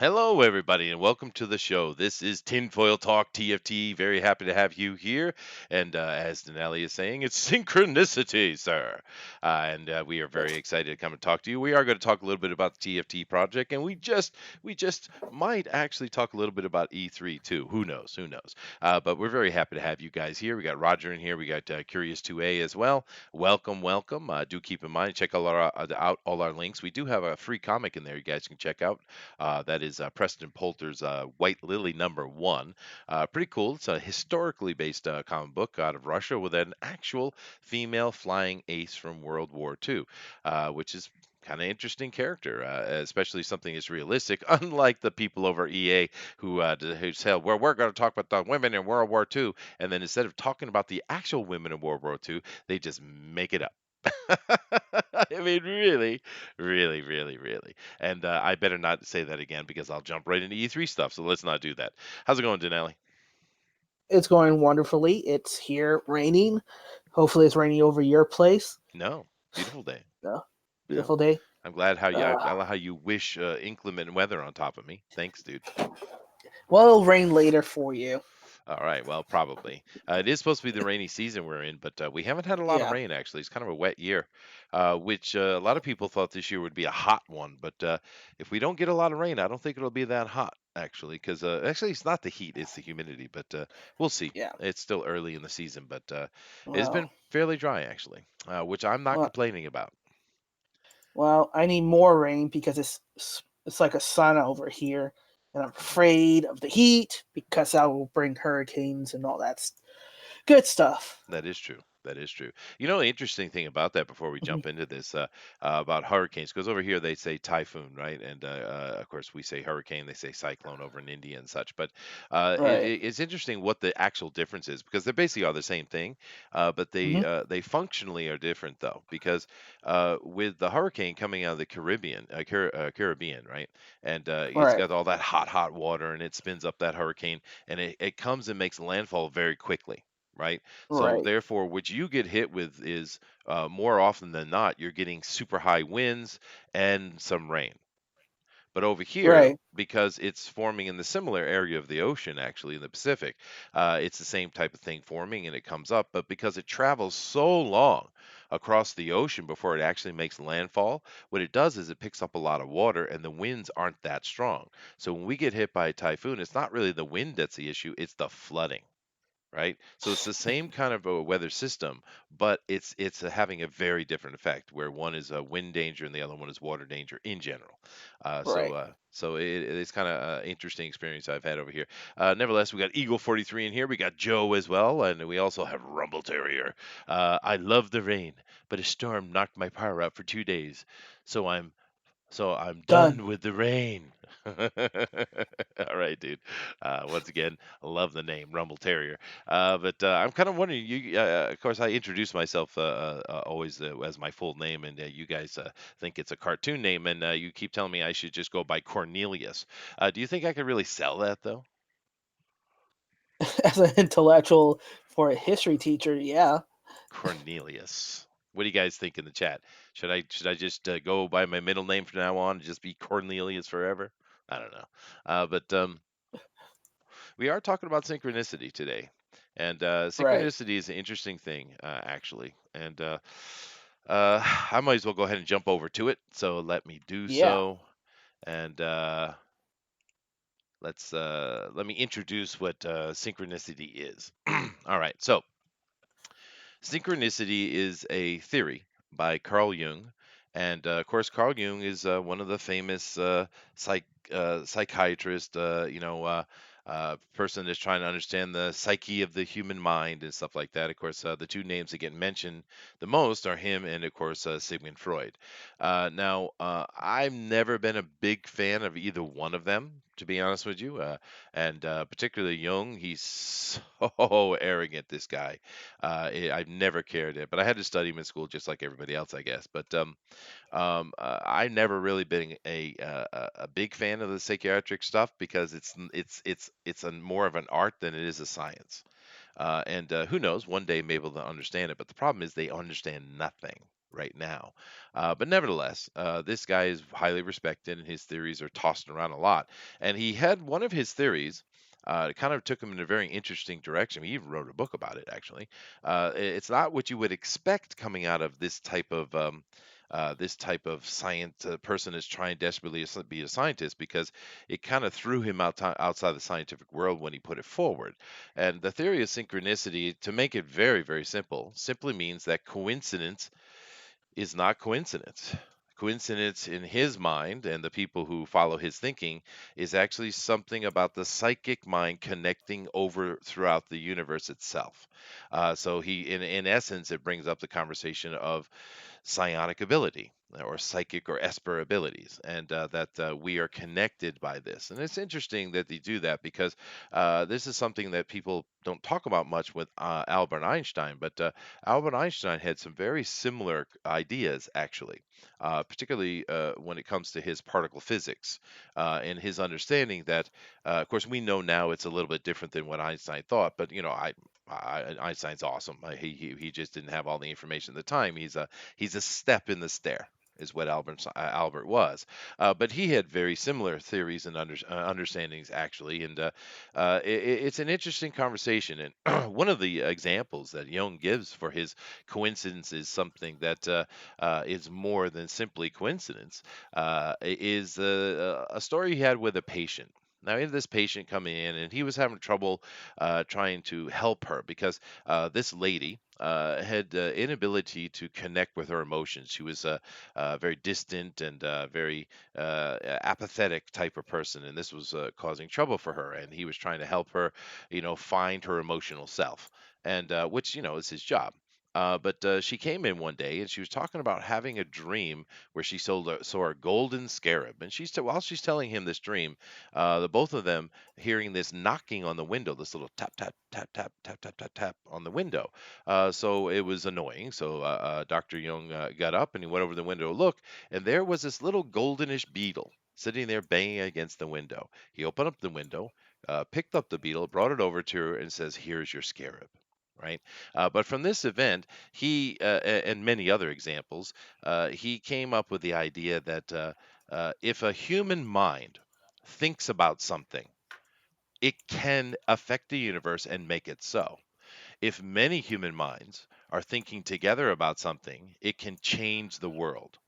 Hello, everybody, and welcome to the show. This is Tinfoil Talk TFT. Very happy to have you here. And as Dinale is saying, it's synchronicity, sir. And we are very excited to come and talk to you. We are going to talk a little bit about the TFT project, and we just might actually talk a little bit about E3 too. Who knows? Who knows? But we're very happy to have you guys here. We got Roger in here. We got Curious 2A as well. Welcome, welcome. Do keep in mind, check out all our links. We do have a free comic in there you guys can check out. That is Preston Poulter's White Lily #1. Pretty cool. It's a historically based comic book out of Russia with an actual female flying ace from World War II, which is kind of interesting character, especially something that's realistic. Unlike the people over EA who say, "Well, we're going to talk about the women in World War II," and then instead of talking about the actual women in World War II, they just make it up. I mean, really, really, really, really. And I better not say that again because I'll jump right into E3 stuff. So let's not do that. How's it going, Denali? It's going wonderfully. It's here raining. Hopefully, it's raining over your place. No, beautiful day. Yeah, Beautiful day. I'm glad how you Uh, I love how you wish inclement weather on top of me. Thanks, dude. well, it'll rain later for you. All right, well, probably. It is supposed to be the rainy season we're in, but we haven't had a lot of Yeah, rain actually. It's kind of a wet year, which a lot of people thought this year would be a hot one. But if we don't get a lot of rain, I don't think it'll be that hot actually, because actually it's not the heat, it's the humidity. But we'll see. yeah. It's still early in the season, but it's been Well, fairly dry actually, which I'm not well, complaining about. well. I need more rain because it's like a sauna over here, and I'm afraid of the heat because that will bring hurricanes and all good stuff. That is true. That is true. You know, the interesting thing about that before we Mhm. jump into this about hurricanes, because over here they say typhoon, right? And of course we say hurricane, they say cyclone over in India and such. But Right. it's interesting what the actual difference is because they basically are the same thing, but Hmm. they functionally are different though. Because with the hurricane coming out of the Caribbean, right? And it's Right. got all that hot water and it spins up that hurricane and it comes and makes landfall very quickly. Right. So Right. therefore, what you get hit with is more often than not, you're getting super high winds and some rain. But over here, Right. because it's forming in the similar area of the ocean, actually in the Pacific, it's the same type of thing forming and it comes up. But because it travels so long across the ocean before it actually makes landfall, what it does is it picks up a lot of water and the winds aren't that strong. So when we get hit by a typhoon, it's not really the wind that's the issue, it's the flooding, right? So it's the same kind of a weather system, but it's having a very different effect. Where one is a wind danger and the other one is water danger in general. Right. So it's kind of an interesting experience I've had over here. Nevertheless, we got Eagle 43 in here. We got Joe as well, and we also have Rumble Terrier. I love the rain, but a storm knocked my power out for 2 days, so I'm Done. done with the rain. All right, dude. Once again, I love the name Rumble Terrier. But I'm kind of wondering. Of course, I introduce myself always as my full name, and you guys think it's a cartoon name, and you keep telling me I should just go by Cornelius. Do you think I could really sell that though? As an intellectual for a history teacher, yeah. Cornelius. What do you guys think in the chat? Should I just go by my middle name from now on and just be Cornelius forever? I don't know. But we are talking about synchronicity today. And Right. synchronicity is an interesting thing, actually. And I might as well go ahead and jump over to it. So let me do Yeah. so. And let me introduce what synchronicity is. All right. So synchronicity is a theory by Carl Jung. And of course, Carl Jung is one of the famous psychiatrists, person that's trying to understand the psyche of the human mind and stuff like that. Of course, the two names that get mentioned the most are him and, of course, Sigmund Freud. Now, I've never been a big fan of either one of them, to be honest with you. And particularly Jung, he's so arrogant, this guy. I've never cared it, but I had to study him in school just like everybody else, I guess. But I've never really been a big fan of the psychiatric stuff because it's a more of an art than it is a science. And who knows, one day maybe they'll understand it. But the problem is they understand nothing. right now. But nevertheless, this guy is highly respected, and his theories are tossed around a lot. And he had one of his theories. It kind of took him in a very interesting direction. He even wrote a book about it, actually. It's not what you would expect coming out of this type of science person is trying desperately to be a scientist, because it kind of threw him outside the scientific world when he put it forward. And the theory of synchronicity, to make it very, very simple, simply means that coincidence is not coincidence. Coincidence in his mind and the people who follow his thinking is actually something about the psychic mind connecting over throughout the universe itself. So in essence, it brings up the conversation of psionic ability or psychic or esper abilities, and that we are connected by this. And it's interesting that they do that, because this is something that people don't talk about much with Albert Einstein, but Albert Einstein had some very similar ideas, actually, particularly when it comes to his particle physics and his understanding that, of course, we know now it's a little bit different than what Einstein thought, but Einstein's awesome. He just didn't have all the information at the time. He's a step in the stair, is what Albert was. But he had very similar theories and understandings, actually. And it's an interesting conversation. And one of the examples that Jung gives for his coincidence is something that is more than simply coincidence, is a story he had with a patient. Now, he had this patient come in, and he was having trouble trying to help her, because this lady had inability to connect with her emotions. She was a very distant and very apathetic type of person, and this was causing trouble for her. And he was trying to help her, find her emotional self, and which is his job. But she came in one day, and she was talking about having a dream where she saw a golden scarab. And while she's telling him this dream, the both of them hearing this knocking on the window, this little tap, tap, tap, tap, tap, tap, tap, tap on the window. So it was annoying. So Dr. Jung got up, and he went over the window to look, and there was this little goldenish beetle sitting there banging against the window. He opened up the window, picked up the beetle, brought it over to her, and says, "Here's your scarab." Right. But from this event, and many other examples, he came up with the idea that if a human mind thinks about something, it can affect the universe and make it so. If many human minds are thinking together about something, it can change the world.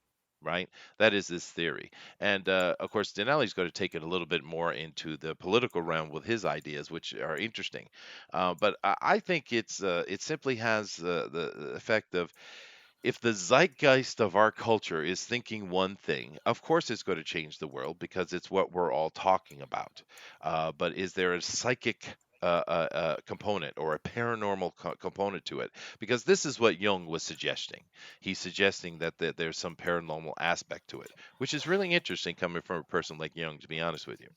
Right? That is this theory. And of course, Dinale's going to take it a little bit more into the political realm with his ideas, which are interesting. But I think it simply has the effect of, if the zeitgeist of our culture is thinking one thing, of course it's going to change the world, because it's what we're all talking about. But is there a psychic component or a paranormal component to it? Because this is what Jung was suggesting. He's suggesting that there's some paranormal aspect to it, which is really interesting coming from a person like Jung, to be honest with you.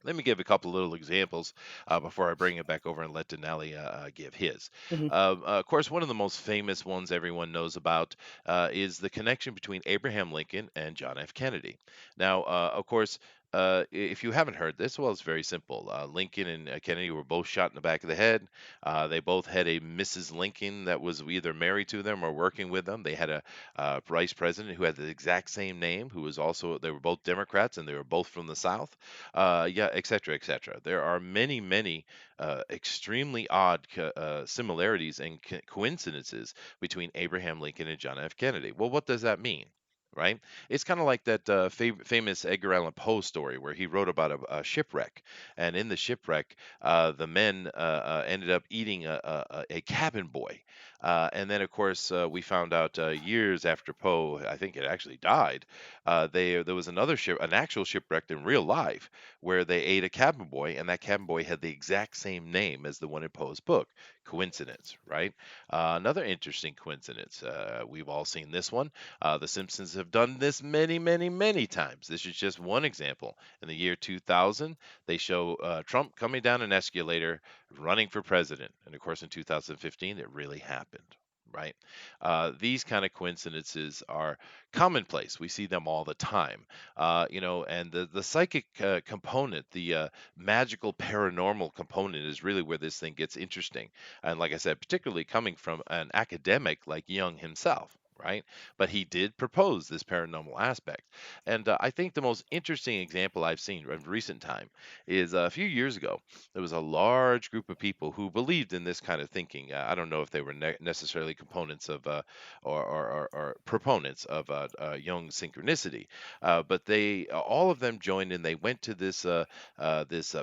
Let me give a couple little examples before I bring it back over and let Denali give his. Hmm. Of course, one of the most famous ones everyone knows about is the connection between Abraham Lincoln and John F. Kennedy. Now, of course, if you haven't heard this, well, it's very simple. Lincoln and Kennedy were both shot in the back of the head. They both had a Mrs. Lincoln that was either married to them or working with them. They had a vice president who had the exact same name, who was also, they were both Democrats, and they were both from the South, yeah, et cetera, et cetera. There are many, many extremely odd similarities and coincidences between Abraham Lincoln and John F. Kennedy. Well, what does that mean? Right? It's kind of like that famous Edgar Allan Poe story where he wrote about a shipwreck, and in the shipwreck, the men ended up eating a cabin boy, and then, of course, we found out years after Poe, I think it actually died. There was another ship, an actual shipwreck in real life, where they ate a cabin boy, and that cabin boy had the exact same name as the one in Poe's book. Coincidence, right? Another interesting coincidence. We've all seen this one. The Simpsons have done this many, many, many times. This is just one example. In the year 2000, they show Trump coming down an escalator, running for president, and of course, in 2015, it really happened. Right? These kind of coincidences are commonplace. We see them all the time. And the psychic component, the magical paranormal component, is really where this thing gets interesting. And like I said, particularly coming from an academic like Jung himself. right? But he did propose this paranormal aspect. And I think the most interesting example I've seen in recent time is a few years ago, there was a large group of people who believed in this kind of thinking. I don't know if they were necessarily components of or proponents of Jung's synchronicity, but they all of them joined and they went to this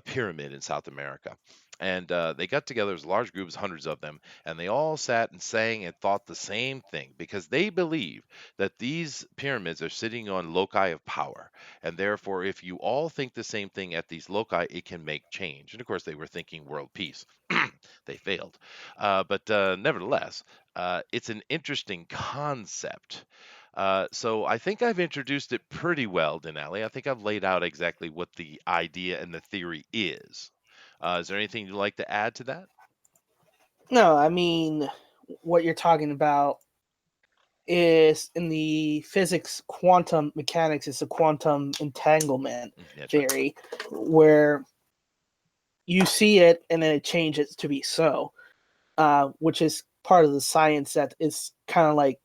pyramid in South America. And they got together as large groups, hundreds of them, and they all sat and sang and thought the same thing because they believe that these pyramids are sitting on loci of power. And therefore, if you all think the same thing at these loci, it can make change. And of course, they were thinking world peace. They failed. But nevertheless, it's an interesting concept. So I think I've introduced it pretty well, Denali. I think I've laid out exactly what the idea and the theory is. Is there anything you'd like to add to that? No, I mean, what you're talking about is in the physics quantum mechanics is the quantum entanglement That's right. theory, where you see it and then it changes to be so, which is part of the science that is kind of like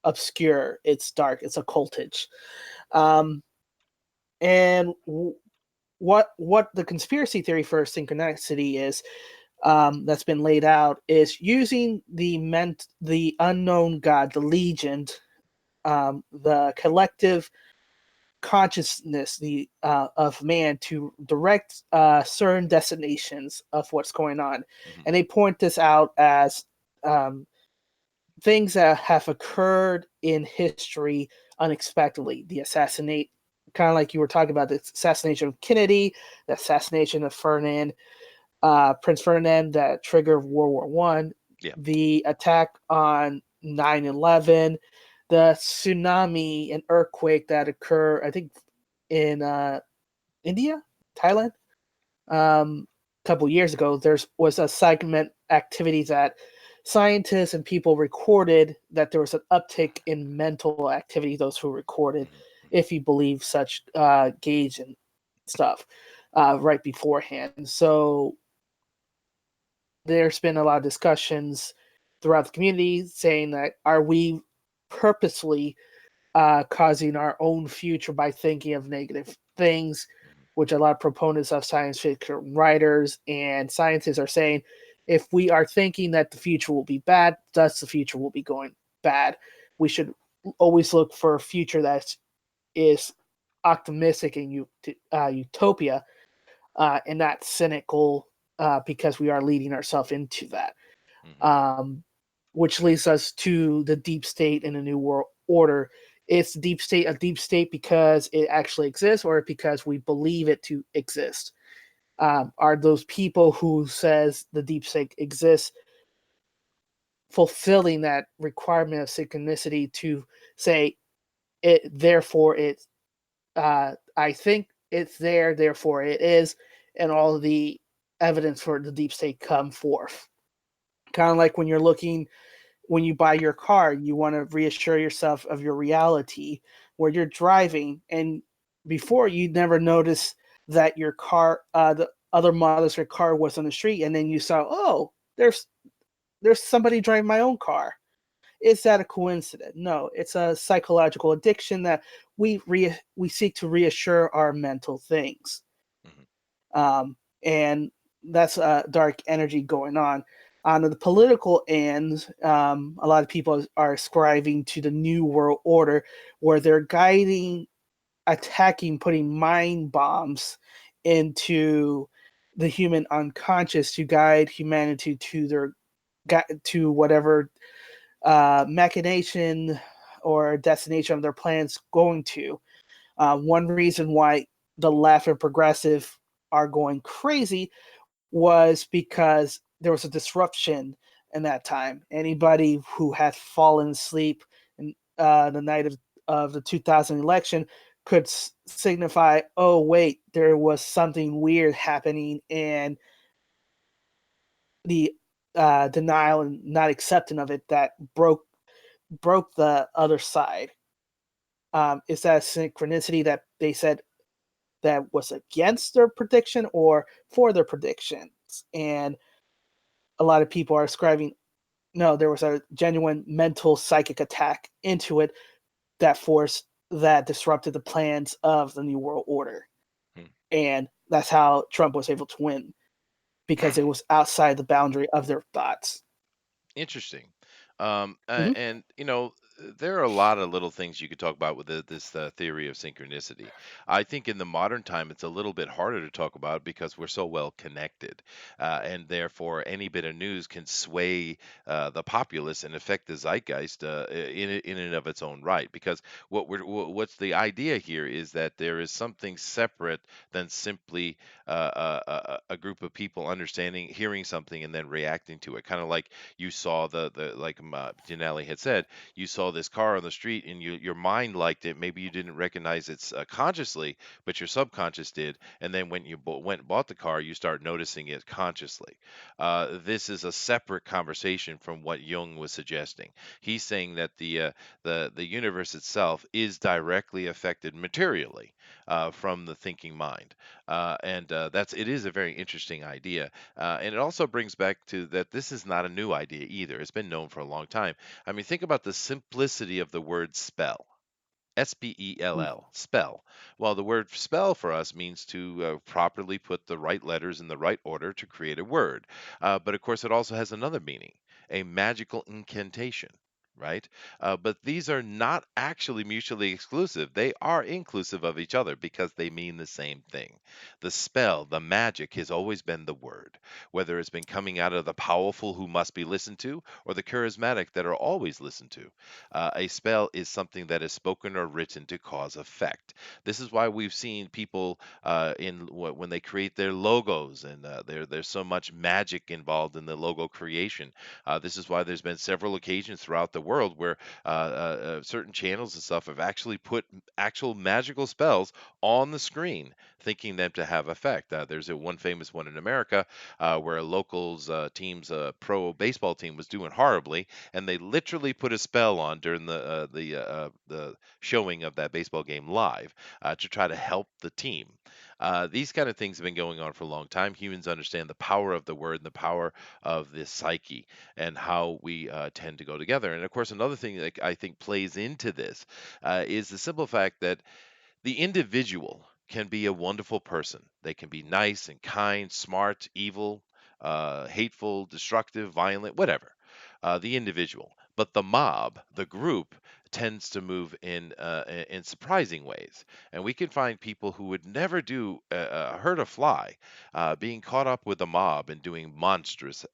obscure. It's dark. It's occultage. Um, and what the conspiracy theory for synchronicity is, that's been laid out, is using the unknown god, the legion, the collective consciousness of man to direct certain destinations of what's going on. Hmm. And they point this out as um, things that have occurred in history unexpectedly. The assassinate, kind of like you were talking about, the assassination of Kennedy, the assassination of Prince Ferdinand, that triggered World War One, Yeah. the attack on 9/11, the tsunami and earthquake that occurred, I think, in India, Thailand, a couple years ago. There was a segment activity that scientists and people recorded that there was an uptick in mental activity. Those who recorded, Hmm. Hmm. if you believe such gauge and stuff, right beforehand. So there's been a lot of discussions throughout the community saying that, are we purposely causing our own future by thinking of negative things, Hmm. which a lot of proponents of science fiction writers and scientists are saying, if we are thinking that the future will be bad, thus the future will be going bad. We should always look for a future that is optimistic and utopia, and not cynical, because we are leading ourselves into that. Hmm. Um, which leads us to the deep state in the new world order. It's deep state a deep state because it actually exists, or because we believe it to exist? Are those people who says the deep state exists fulfilling that requirement of synchronicity to say it, therefore it, I think it's there, therefore it is, and all of the evidence for the deep state come forth? Kind of like when you buy your car, you want to reassure yourself of your reality where you're driving, and before you never noticed that your car, the other models of your car was on the street, and then you saw, oh, there's somebody driving my own car. Is that a coincidence? No, it's a psychological addiction that we seek to reassure our mental things, Hmm. and that's dark energy going on. On the political end, a lot of people are ascribing to the New World Order, where they're guiding, attacking, putting mind bombs into the human unconscious to guide humanity to to whatever machination or destination of their plans going to. One reason why the left and progressive are going crazy was because there was a disruption in that time. Anybody who had fallen asleep in the night of the 2000 election could signify, oh, wait, there was something weird happening, and the denial and not accepting of it that broke the other side. Is that synchronicity that they said that was against their prediction or for their predictions? And a lot of people are ascribing no, there was a genuine mental psychic attack into it that disrupted the plans of the New World Order. Hmm. And that's how Trump was able to win, because it was outside the boundary of their thoughts. Interesting. Mm-hmm. And there are a lot of little things you could talk about with this theory of synchronicity. I think in the modern time, it's a little bit harder to talk about because we're so well connected, and therefore any bit of news can sway the populace and affect the zeitgeist in and of its own right. Because what's the idea here is that there is something separate than simply a group of people understanding, hearing something, and then reacting to it. Kind of like you saw the like Dinale had said, you saw this car on the street and your mind liked it. Maybe you didn't recognize it consciously, but your subconscious did. And then when you went and bought the car, you start noticing it consciously. This is a separate conversation from what Jung was suggesting. He's saying that the universe itself is directly affected materially from the thinking mind, and that's it is a very interesting idea. And it also brings back to that this is not a new idea either. It's been known for a long time. I mean, think about the simplicity of the word spell. Spell, spell. Well, the word spell for us means to properly put the right letters in the right order to create a word. But of course, it also has another meaning, a magical incantation. Right? But these are not actually mutually exclusive. They are inclusive of each other because they mean the same thing. The spell, the magic has always been the word, whether it's been coming out of the powerful who must be listened to or the charismatic that are always listened to. A spell is something that is spoken or written to cause effect. This is why we've seen people when they create their logos, and there's so much magic involved in the logo creation. This is why there's been several occasions throughout the world where certain channels and stuff have actually put actual magical spells on the screen, thinking them to have effect. There's one famous one in America where a locals team's pro baseball team was doing horribly, and they literally put a spell on during the showing of that baseball game live to try to help the team. These kind of things have been going on for a long time. Humans understand the power of the word and the power of the psyche and how we tend to go together. And of course, another thing that I think plays into this is the simple fact that the individual can be a wonderful person. They can be nice and kind, smart, evil, hateful, destructive, violent, whatever. The individual, but the mob, the group, tends to move in surprising ways, and we can find people who would never do hurt a fly, being caught up with the mob and doing monstrous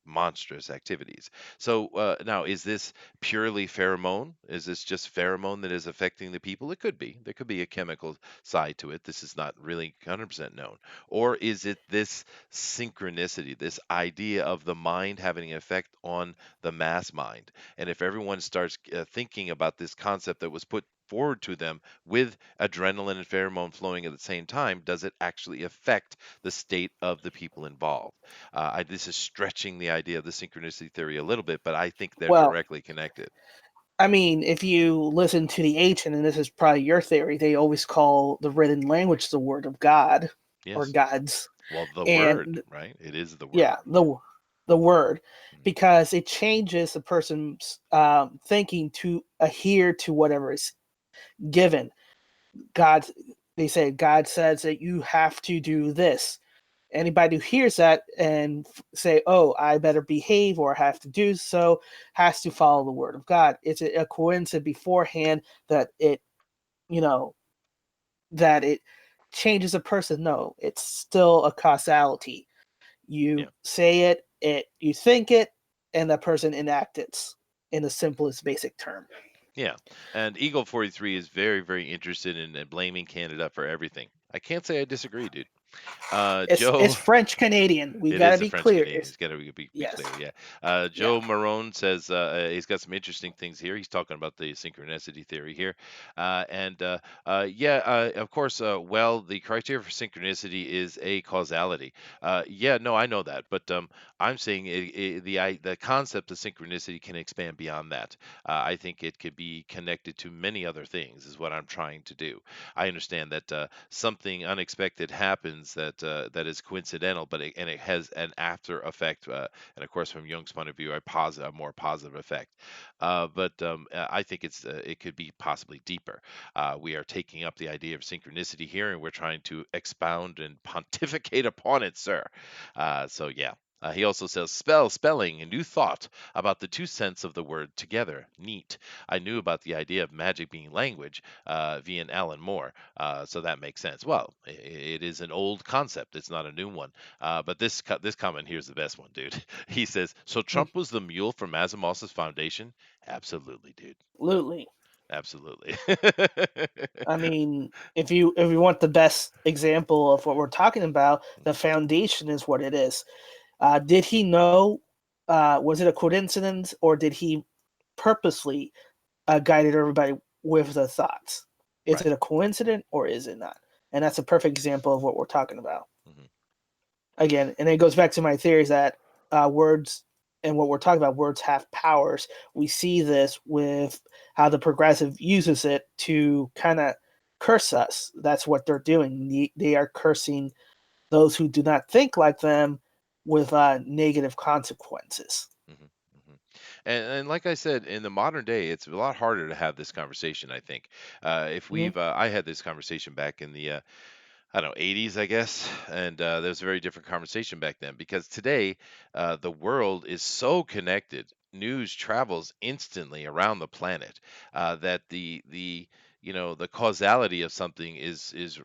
activities. So now, is this purely pheromone? Is this just pheromone that is affecting the people? It could be. There could be a chemical side to it. This is not really 100% known. Or is it this synchronicity, this idea of the mind having an effect on the mass mind? And if everyone starts thinking about this concept that was put forward to them with adrenaline and pheromone flowing at the same time, does it actually affect the state of the people involved? This is stretching the idea of the synchronicity theory a little bit, but I think they're Well, directly connected. I mean, if you listen to the ancient, and this is probably your theory, they always call the written language the word of God or Yes. gods. Well, the word, And right? It is the word. yeah, the word, Mhm. because it changes the person's thinking to adhere to whatever is given. God, they say God says that you have to do this. Anybody who hears that and say, "Oh, I better behave or have to do so," has to follow the word of God. It's a coincidence beforehand that you know, that it changes a person. No, it's still a causality. Yeah. You say it, you think it, and the person enacts it in the simplest basic term. Yeah. And Eagle 43 is very, very interested in blaming Canada for everything. I can't say I disagree, dude. It's Joe, French Canadian. We it gotta is a be French clear. Canadian. It's He's got to be yes, clear. Yeah. yeah. Joe Marone says he's got some interesting things here. He's talking about the synchronicity theory here. Yeah, of course, well, the criteria for synchronicity is a causality. Yeah, no, I know that. But I'm saying the concept of synchronicity can expand beyond that. I think it could be connected to many other things, is what I'm trying to do. I understand that something unexpected happens happens that is coincidental, but it has an after effect, and of course, from Jung's point of view, a more positive effect. But I think it could be possibly deeper. We are taking up the idea of synchronicity here, and we're trying to expound and pontificate upon it, sir. So yeah. He also says spelling, a new thought about the two sense of the word together. Neat. I knew about the idea of magic being language via Alan Moore, so that makes sense. Well, it is an old concept. It's not a new one. But this comment here is the best one, dude. He says, "So Trump was the mule for Mazimos's foundation." Absolutely, dude. Absolutely. Absolutely. I mean, if you want the best example of what we're talking about, the foundation is what it is. Did he know? Was it a coincidence, or did he purposely guided everybody with the thoughts? Is Right. it a coincidence or is it not? And that's a perfect example of what we're talking about. Hmm. Again, and it goes back to my theories that words and what we're talking about, words have powers. We see this with how the progressive uses it to kind of curse us. That's what they're doing. They are cursing those who do not think like them with negative consequences. Hmm. Hmm. And like I said, in the modern day, it's a lot harder to have this conversation. I think if Mhm. I had this conversation back in the I don't know, 80s, I guess. And there was a very different conversation back then because today the world is so connected. News travels instantly around the planet that the causality of something is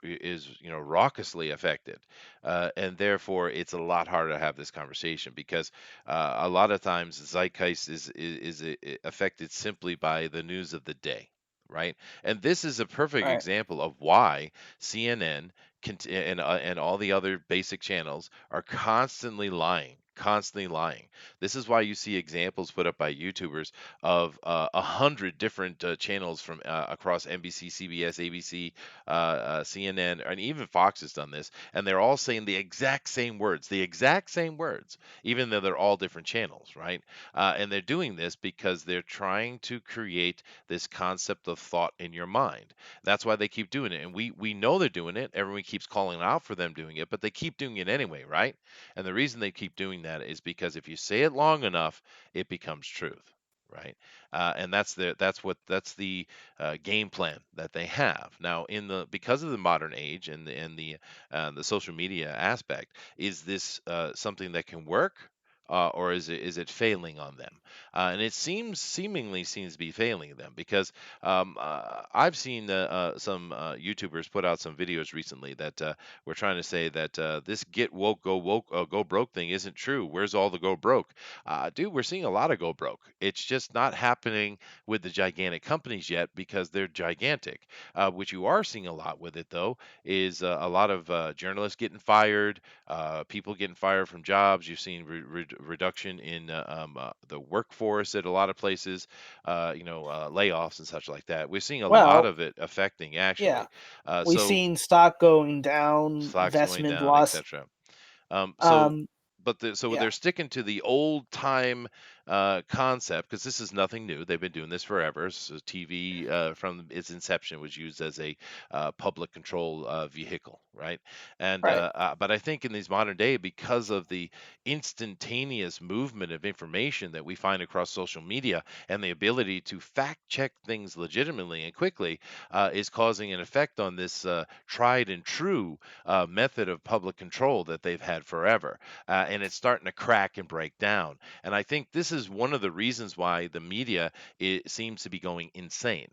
raucously affected, and therefore it's a lot harder to have this conversation because a lot of times the zeitgeist is affected simply by the news of the day, right? And this is a perfect Right, example of why CNN and all the other basic channels are constantly lying. Constantly lying. This is why you see examples put up by YouTubers of 100 different channels from across NBC, CBS, ABC, CNN, and even Fox has done this, and they're all saying the exact same words, even though they're all different channels, right? And they're doing this because they're trying to create this concept of thought in your mind. That's why they keep doing it. And we know they're doing it. Everyone keeps calling out for them doing it, but they keep doing it anyway, right? And the reason they keep doing that is because if you say it long enough, it becomes truth. Right, and that's the game plan that they have now in the because of the modern age and the social media aspect. Is this something that can work, or is it failing on them? And it seemingly seems to be failing them because I've seen some YouTubers put out some videos recently that were trying to say that this get woke, go broke thing isn't true. Where's all the go broke? Dude, we're seeing a lot of go broke. It's just not happening with the gigantic companies yet because they're gigantic. Which you are seeing a lot with it though is a lot of journalists getting fired, people getting fired from jobs. You've seen reduction in the workforce at a lot of places, layoffs and such like that. We're seeing a lot well, of it affecting yeah, actually. we've So seen stock going down, stocks going investment down, loss. etc. So, Um, so yeah, they're sticking to the old time concept because this is nothing new. They've been doing this forever. So TV from its inception was used as a public control vehicle, right? And right. but I think in these modern day, because of the instantaneous movement of information that we find across social media and the ability to fact check things legitimately and quickly, is causing an effect on this tried and true method of public control that they've had forever. And it's starting to crack and break down. And I think this is one of the reasons why the media seems to be going insane,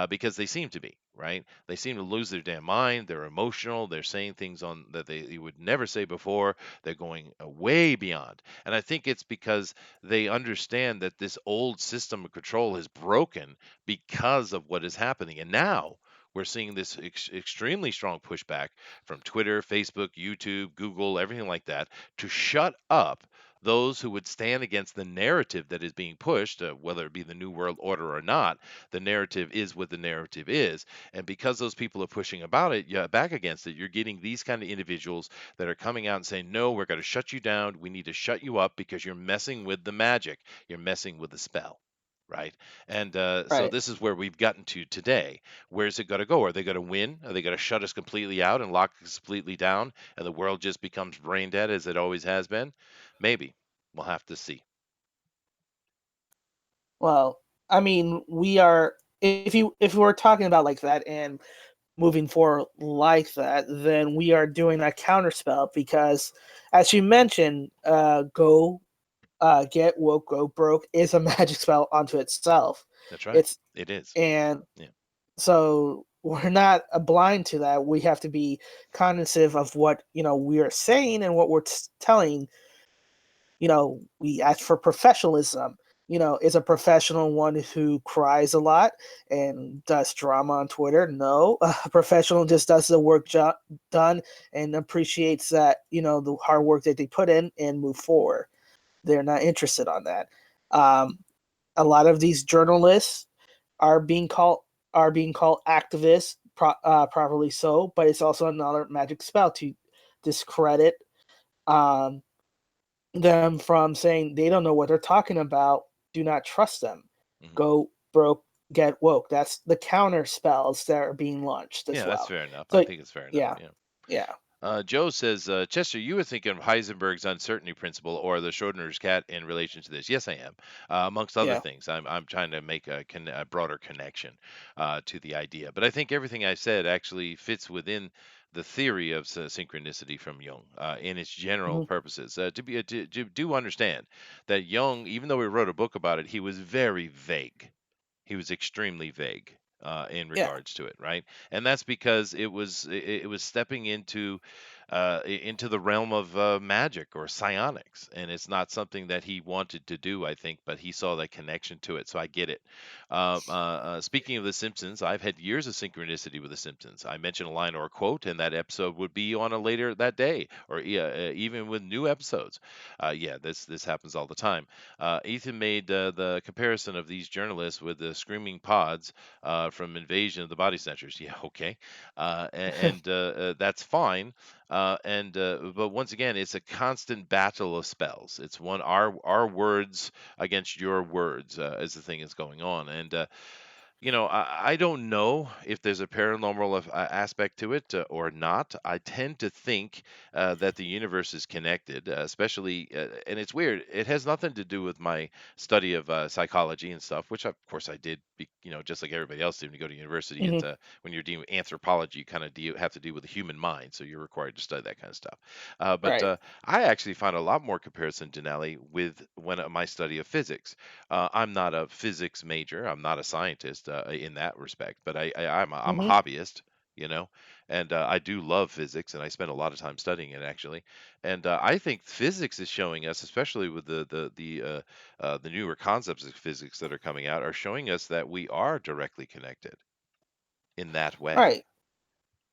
because they seem to be. Right? They seem to lose their damn mind. They're emotional. They're saying things on that they would never say before. They're going way beyond. And I think it's because they understand that this old system of control is broken because of what is happening. And now we're seeing this extremely strong pushback from Twitter, Facebook, YouTube, Google, everything like that, to shut up those who would stand against the narrative that is being pushed, whether it be the New World Order or not. The narrative is what the narrative is. And because those people are pushing about it, yeah, back against it, you're getting these kind of individuals that are coming out and saying, no, we're going to shut you down. We need to shut you up because you're messing with the magic. You're messing with the spell. right? And so Right. this is where we've gotten to today. Where's it going to go? Are they going to win? Are they going to shut us completely out and lock us completely down, and the world just becomes brain dead as it always has been? Maybe. We'll have to see. Well, I mean, we are if we're talking about like that and moving forward like that, then we are doing a counterspell because, as you mentioned, go get woke, go broke is a magic spell onto itself. That's right. It's It is. and Yeah. so we're not blind to that. We have to be cognizant of what we are saying and what we're telling. We ask for professionalism. Is a professional one who cries a lot and does drama on Twitter? No, a professional just does the work done and appreciates that the hard work that they put in and move forward. They're not interested on that. Um, a lot of these journalists are being called activists, properly so, but it's also another magic spell to discredit um, them from saying they don't know what they're talking about. Do not trust them. Mhm. Go broke, get woke. That's the counter spells that are being launched as Yeah, that's well. fair enough. I So think it's fair enough. yeah, Yeah. yeah, Joe says, Chester, you were thinking of Heisenberg's uncertainty principle or the Schrodinger's cat in relation to this. Yes, I am. Amongst other yeah. things, I'm trying to make a broader connection to the idea. But I think everything I said actually fits within the theory of synchronicity from Jung in its general Hmm. purposes. To do understand that Jung, even though he wrote a book about it, he was very vague. He was extremely vague in Yeah. regards to it, right? And that's because it was stepping into the realm of magic or psionics, and it's not something that he wanted to do, I think, but he saw that connection to it, so I get it. Speaking of The Simpsons, I've had years of synchronicity with The Simpsons. I mention a line or a quote, and that episode would be on a later that day, or even with new episodes. Yeah, this happens all the time. Ethan made the comparison of these journalists with the screaming pods from Invasion of the Body Snatchers. Yeah, okay, and that's fine. And but once again, it's a constant battle of spells. It's one our words against your words as the thing is going on, and I don't know if there's a paranormal aspect to it or not. I tend to think that the universe is connected, especially, and it's weird. It has nothing to do with my study of psychology and stuff, which of course I did, just like everybody else did when you go to university. Hmm. It's when you're dealing with anthropology, you kind of have to deal with the human mind, so you're required to study that kind of stuff. But Right. I actually find a lot more comparison, Denali, with my study of physics. I'm not a physics major. I'm not a scientist in that respect, but I'm a Hmm. hobbyist, you know, and I do love physics, and I spend a lot of time studying it actually. And I think physics is showing us, especially with the newer concepts of physics that are coming out, are showing us that we are directly connected in that way. Right.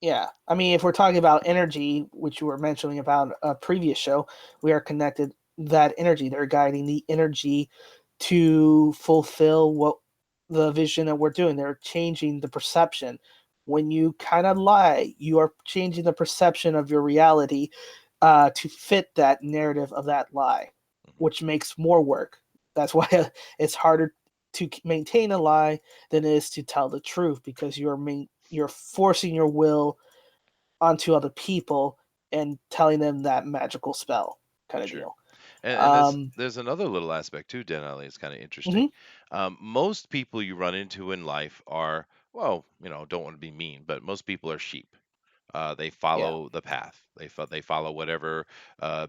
Yeah. I mean, if we're talking about energy, which you were mentioning about a previous show, we are connected. That energy, they're guiding the energy to fulfill what the vision that we're doing. They're changing the perception. When you kind of lie, you are changing the perception of your reality to fit that narrative of that lie, Mhm. which makes more work. That's why it's harder to maintain a lie than it is to tell the truth because you're forcing your will onto other people and telling them that magical spell kind of Sure. deal. And Um, there's another little aspect too, Denali. It's kind of interesting. mhm, Most people you run into in life are, well, don't want to be mean, but most people are sheep. They yeah. follow the path. They follow whatever uh,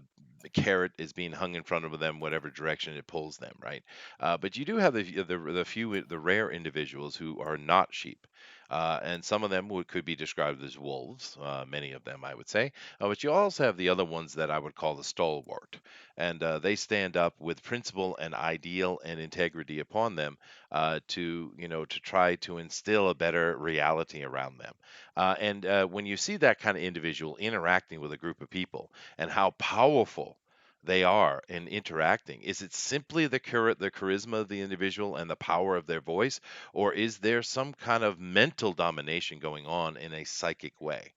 carrot is being hung in front of them, whatever direction it pulls them, right? But you do have the rare individuals who are not sheep, and some of them could be described as wolves. Many of them, I would say. But you also have the other ones that I would call the stalwart, and they stand up with principle and ideal and integrity upon them to try to instill a better reality around them. And when you see that kind of individual interacting with a group of people and how powerful they are in interacting? Is it simply the charisma of the individual and the power of their voice, or is there some kind of mental domination going on in a psychic way?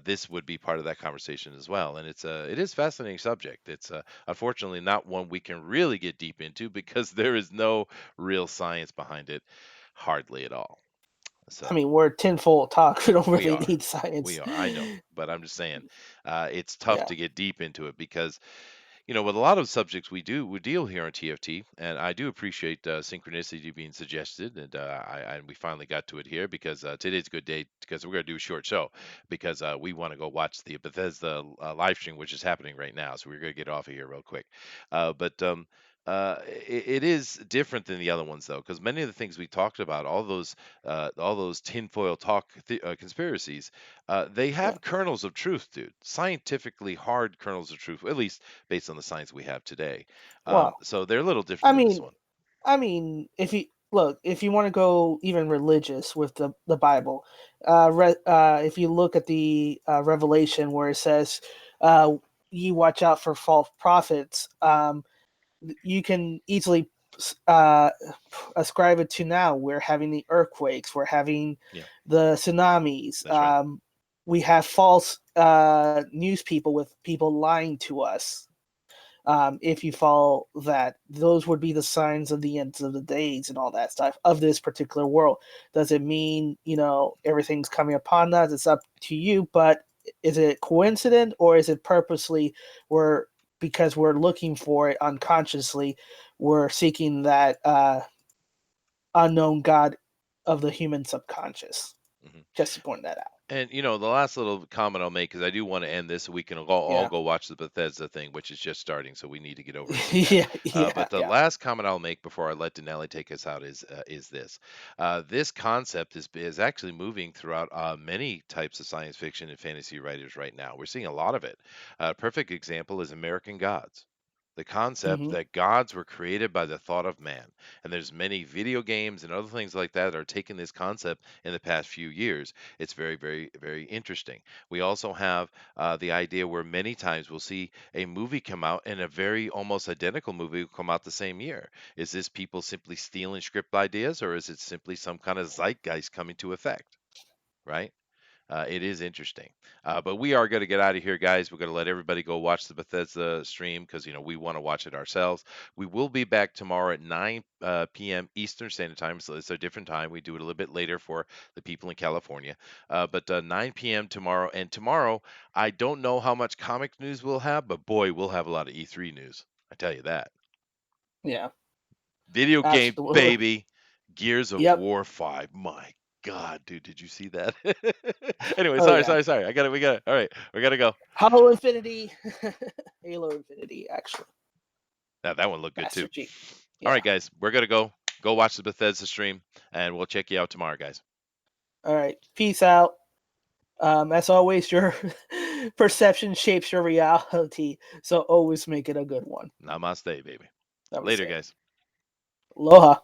This would be part of that conversation as well, and it is fascinating subject. It's unfortunately not one we can really get deep into because there is no real science behind it, hardly at all. I So mean, we're tinfoil talk. We don't we really are. need We science. are. I know, but I'm just saying, it's tough Yeah. to get deep into it because with a lot of subjects we deal here on TFT, and I do appreciate synchronicity being suggested, and and we finally got to it here because today's a good day because we're going to do a short show because we want to go watch the Bethesda live stream, which is happening right now, so we're going to get off of here real quick. But it is different than the other ones though, because many of the things we talked about, all those tinfoil talk conspiracies, they Yeah. have kernels of truth, dude. Scientifically hard kernels of truth, at least based on the science we have today. Well, So they're a little different I than this mean, one. if you look, if you want to go even religious with the Bible, if you look at the Revelation where it says, uh, "You watch out for false prophets," you can easily uh, ascribe it to now. We're having the earthquakes, we're having Yeah, the tsunamis. that's right. We have false news people with people lying to us. If you follow that, those would be the signs of the ends of the days and all that stuff of this particular world. Does it mean everything's coming upon us? It's up to you. But is it coincident or is it purposely? We're Because we're looking for it unconsciously. We're seeking that unknown God of the human subconscious. hmm Just to point that out. And the last little comment I'll make, because I do want to end this so we can all Yeah. go watch the Bethesda thing, which is just starting, so we need to get over and see that. Yeah. Yeah. But the Yeah. last comment I'll make before I let Denali take us out is this: this concept is actually moving throughout many types of science fiction and fantasy writers right now. We're seeing a lot of it. A perfect example is American Gods. The concept Hmm. that gods were created by the thought of man. And there's many video games and other things like that are taking this concept in the past few years. It's very, very, very interesting. We also have the idea where many times we'll see a movie come out and a very almost identical movie will come out the same year. Is this people simply stealing script ideas, or is it simply some kind of zeitgeist coming to effect? Right? It is interesting. But we are going to get out of here, guys. We're going to let everybody go watch the Bethesda stream because, we want to watch it ourselves. We will be back tomorrow at 9 p.m. Eastern Standard Time. So it's a different time. We do it a little bit later for the people in California. But 9 p.m. tomorrow. And tomorrow, I don't know how much comic news we'll have, but boy, we'll have a lot of E3 news. I tell you that. Yeah. Video game, Absolutely. baby. Gears of Yep. War 5. My God, dude, did you see that? Anyway, Oh sorry, yeah. sorry, sorry. We got it. All right, we got to go. Halo Infinity. Halo Infinity, actually. Now, that one looked good too. Master Chief. All Yeah. right, guys, we're going to go. Go watch the Bethesda stream, and we'll check you out tomorrow, guys. All right. Peace out. As always, your perception shapes your reality, so always make it a good one. Namaste, baby. Later, Namaste. guys. Aloha.